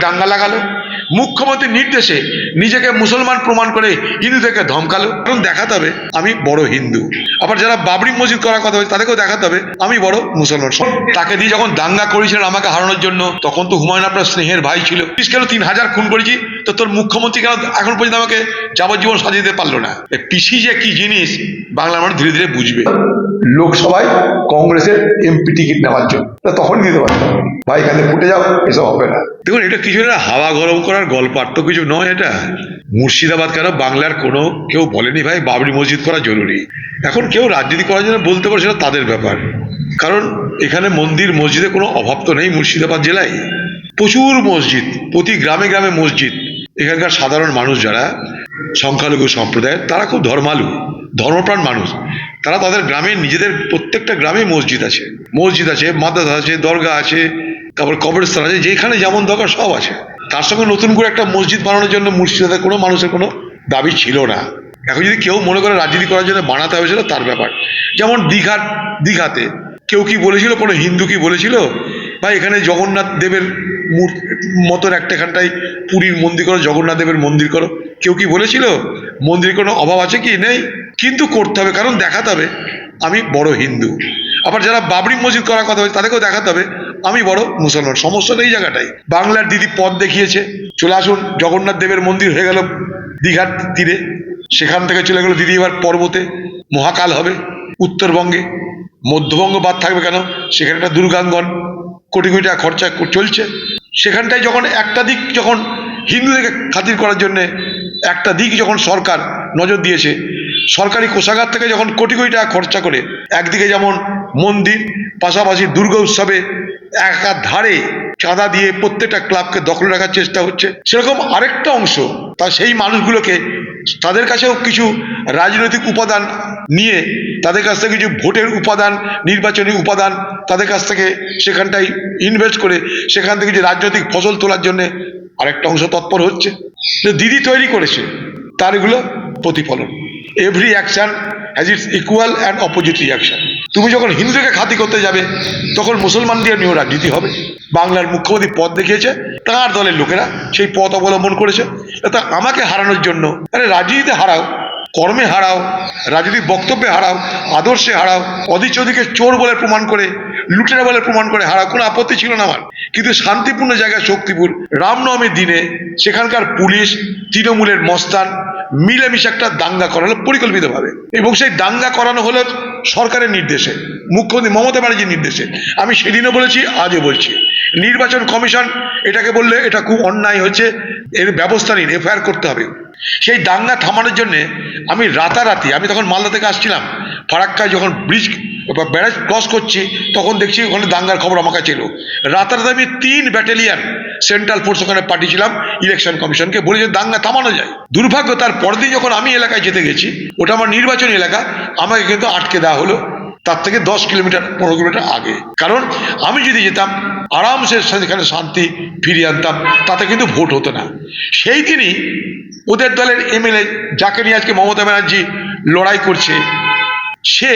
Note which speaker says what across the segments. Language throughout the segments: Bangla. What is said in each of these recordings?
Speaker 1: দাঙ্গা লাগালো, মুখ্যমন্ত্রীর নির্দেশে নিজেকে মুসলমান প্রমাণ করে হিন্দুদেরকে ধমকালো। কারণ দেখাতে হবে আমি বড় হিন্দু। আবার যারা বাবরি মসজিদ করার কথা বলছে তাদেরকেও দেখাতে হবে আমি বড় মুসলমান। তাকে দিয়ে যখন দাঙ্গা করেছিলেন আমাকে হারানোর জন্য, তখন তো হুমায়ুন আপনার স্নেহের ভাই ছিল। কেন 3000 খুন করেছি, তো তোর মুখ্যমন্ত্রী কেন এখন পর্যন্ত আমাকে যাবজ্জীবন সাজিয়ে দিতে পারলো না? পিসি যে কি জিনিস বাংলার মানুষ ধীরে ধীরে বুঝবে।
Speaker 2: লোকসভায় কংগ্রেসের এমপি টিকিট নেওয়ার জন্য তখন দিতে পারতাম, ভাই এখানে ফুটে যাও, এসব হবে না।
Speaker 1: দেখুন, এটা কিছু একটা হাওয়া গরম করার গল্প, আর তো কিছু নয়। এটা মুর্শিদাবাদ কেন বাংলার কোনো কেউ বলেনি ভাই বাবরি মসজিদ করা জরুরি। এখন কেউ রাজনীতি করার জন্য বলতে পারে, সেটা তাদের ব্যাপার। কারণ এখানে মন্দির মসজিদে কোনো অভাব তো নেই। মুর্শিদাবাদ জেলায় প্রচুর মসজিদ, প্রতি গ্রামে গ্রামে মসজিদ। এখানকার সাধারণ মানুষ যারা সংখ্যালঘু সম্প্রদায়ের, তারা খুব ধর্মালু, ধর্মপ্রাণ মানুষ। তারা তাদের গ্রামে, নিজেদের প্রত্যেকটা গ্রামে মসজিদ আছে, মাদ্রাসা আছে, দরগা আছে, তারপর কবরস্থান আছে, যেখানে যেমন দরকার সব আছে। তার সঙ্গে নতুন করে একটা মসজিদ বানানোর জন্য মুর্শিদাবাদের কোনো মানুষের কোনো দাবি ছিল না। এখন যদি কেউ মনে করে রাজনীতি করার জন্য বানাতে হবে, সেটা তার ব্যাপার। যেমন দীঘাতে কেউ কি বলেছিল, কোনো হিন্দু কি বলেছিল ভাই এখানে জগন্নাথ দেবের মতন একটাখানটাই পুরীর মন্দির করো, জগন্নাথ দেবের মন্দির করো? কেউ কি বলেছিল? মন্দিরের কোনো অভাব আছে কি? নেই। কিন্তু করতে হবে, কারণ দেখাতে হবে আমি বড় হিন্দু। আবার যারা বাবরি মসজিদ করার কথা বলছে তাদেরকেও দেখাতে হবে আমি বড় মুসলমান। সমস্যা এই জায়গাটাই। বাংলার দিদি পথ দেখিয়েছে, চলে আসুন জগন্নাথ দেবের মন্দির হয়ে গেল দীঘার তীরে, সেখান থেকে চলে গেল দিদি এবার পর্বতে, মহাকাল হবে উত্তরবঙ্গে, মধ্যবঙ্গ বাদ থাকবে কেন? সেখানে একটা দুর্গাঙ্গন, কোটি কোটি টাকা খরচা চলছে। সেখানটায় যখন একটা দিক, যখন হিন্দুদেরকে খাতির করার জন্যে একটা দিক যখন সরকার নজর দিয়েছে, সরকারি কোষাগার থেকে যখন কোটি কোটি টাকা খরচা করে একদিকে যেমন মন্দির, পাশাপাশি দুর্গা উৎসবে একাধারে চাঁদা দিয়ে প্রত্যেকটা ক্লাবকে দখলে রাখার চেষ্টা হচ্ছে, সেরকম আরেকটা অংশ তা সেই মানুষগুলোকে, তাদের কাছেও কিছু রাজনৈতিক উপাদান নিয়ে, তাদের কাছ থেকে কিছু ভোটের উপাদান, নির্বাচনী উপাদান তাদের কাছ থেকে সেখানটায় ইনভেস্ট করে সেখান থেকে যে রাজনৈতিক ফসল তোলার জন্য আরেকটা অংশ তৎপর হচ্ছে। দিদি তৈরি করেছে তার এগুলো প্রতিফলন। Every action has its equal and opposite reaction. তুমি যখন হিন্দুকে খাতি করতে যাবে, তখন মুসলমানদের নিয়েও রাজনীতি হবে। বাংলার মুখ্যমন্ত্রী পথ দেখিয়েছে, তাঁর দলের লোকেরা সেই পথ অবলম্বন করেছে। তা আমাকে হারানোর জন্য, আরে রাজনীতিতে হারাও, কর্মে হারাও, রাজনৈতিক বক্তব্যে হারাও, আদর্শে হারাও, অধিকে চোর বলে প্রমাণ করে, লুটেরা বলে প্রমাণ করে হারাও, কোনো আপত্তি ছিল না আমার। কিন্তু শান্তিপূর্ণ জায়গায় শক্তিপুর রামনবমীর দিনে সেখানকার পুলিশ, তৃণমূলের মস্তান মিলেমিশে একটা দাঙ্গা করানো পরিকল্পিতভাবে, এবং সেই দাঙ্গা করানো হলো সরকারের নির্দেশে, মুখ্যমন্ত্রী মমতা ব্যানার্জির নির্দেশে। আমি সেদিনও বলেছি, আজও বলছি, নির্বাচন কমিশন এটাকে বললে এটা খুব অন্যায় হচ্ছে, এর ব্যবস্থা নিন, এফআইআর করতে হবে। সেই দাঙ্গা থামানোর জন্যে আমি রাতারাতি, আমি তখন মালদা থেকে আসছিলাম, ফারাক্কায় যখন ব্রিজ ব্যারাজ ক্রস করছি, তখন দেখছি ওখানে দাঙ্গার খবর আমার কাছে এলো। রাতারাতি আমি 3 ব্যাটালিয়ান সেন্ট্রাল ফোর্স ওখানে পাঠিয়েছিলাম ইলেকশন কমিশনকে, বলে যে দাঙ্গা থামানো যায়। দুর্ভাগ্য, তার পরের দিন যখন আমি এলাকায় যেতে গেছি, ওটা আমার নির্বাচনী এলাকা, আমাকে কিন্তু আটকে দেওয়া হলো তার থেকে 10 কিলোমিটার 15 কিলোমিটার আগে। কারণ আমি যদি যেতাম আরামসে সেখানে শান্তি ফিরিয়ে আনতাম, তাতে কিন্তু ভোট হতো না। সেই দিনই ওদের দলের এমএলএ, যাকে নিয়ে আজকে মমতা ব্যানার্জি লড়াই করছে, সে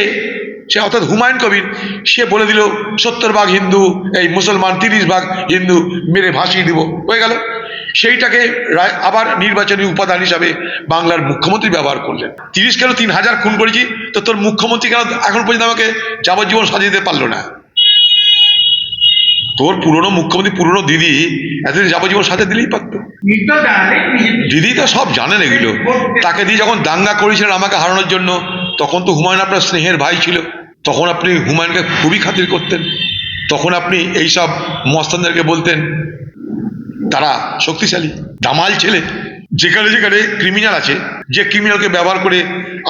Speaker 1: অর্থাৎ হুমায়ুন কবির, সে বলে দিল 70 ভাগ হিন্দু, এই মুসলমান 30 ভাগ হিন্দু, মেরে ভাসিয়ে দিব, হয়ে গেল। সেইটাকে আবার নির্বাচনী উপাদান হিসাবে বাংলার মুখ্যমন্ত্রী ব্যবহার করলেন। 30 কেন 3000 খুন করেছি, তো তোর মুখ্যমন্ত্রী কেন এখন পর্যন্ত আমাকে যাবজ্জীবন সাজিয়ে দিতে পারলো না? তোর পুরনো মুখ্যমন্ত্রী, পুরনো দিদি এতদিন যাবজ্জীবন সাজা দিলেই পারতো। দিদি তো সব জানেন এগুলো। তাকে দিয়ে যখন দাঙ্গা করেছিলেন আমাকে হারানোর জন্য, তখন তো হুমায়ুন আপনার স্নেহের ভাই ছিল। তখন আপনি হুমায়ুনকে খুবই খাতির করতেন। তখন আপনি এইসব মস্তানদেরকে বলতেন তারা শক্তিশালী, দামাল ছেলে। যেখানে যেখানে ক্রিমিনাল আছে, যে ক্রিমিনালকে ব্যবহার করে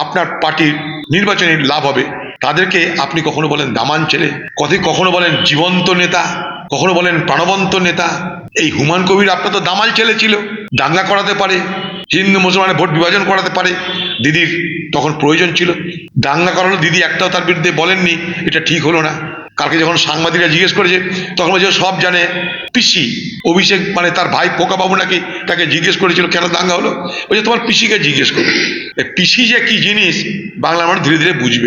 Speaker 1: আপনার পার্টির নির্বাচনে লাভ হবে, তাদেরকে আপনি কখনো বলেন দামান ছেলে, কখনো বলেন জীবন্ত নেতা, কখনো বলেন প্রাণবন্ত নেতা। এই হুমায়ুন কবির আপনার তো দামাল ছেলে ছিল, দাঙ্গা করাতে পারে, হিন্দু মুসলমানের ভোট বিভাজন করাতে পারে। দিদির তখন প্রয়োজন ছিল, দাঙ্গা করালো। দিদি একটাও তার বিরুদ্ধে বলেননি এটা ঠিক হলো না। কালকে যখন সাংবাদিকরা জিজ্ঞেস করেছে, তখন বলছে সব জানে। পিসি অভিষেক, মানে তার ভাই পোকাবাবু নাকি তাকে জিজ্ঞেস করেছিল কেন দাঙ্গা হলো, বলছে তোমার পিসিকে জিজ্ঞেস করো। পিসি যে কি জিনিস বাংলার মানুষ ধীরে ধীরে বুঝবে।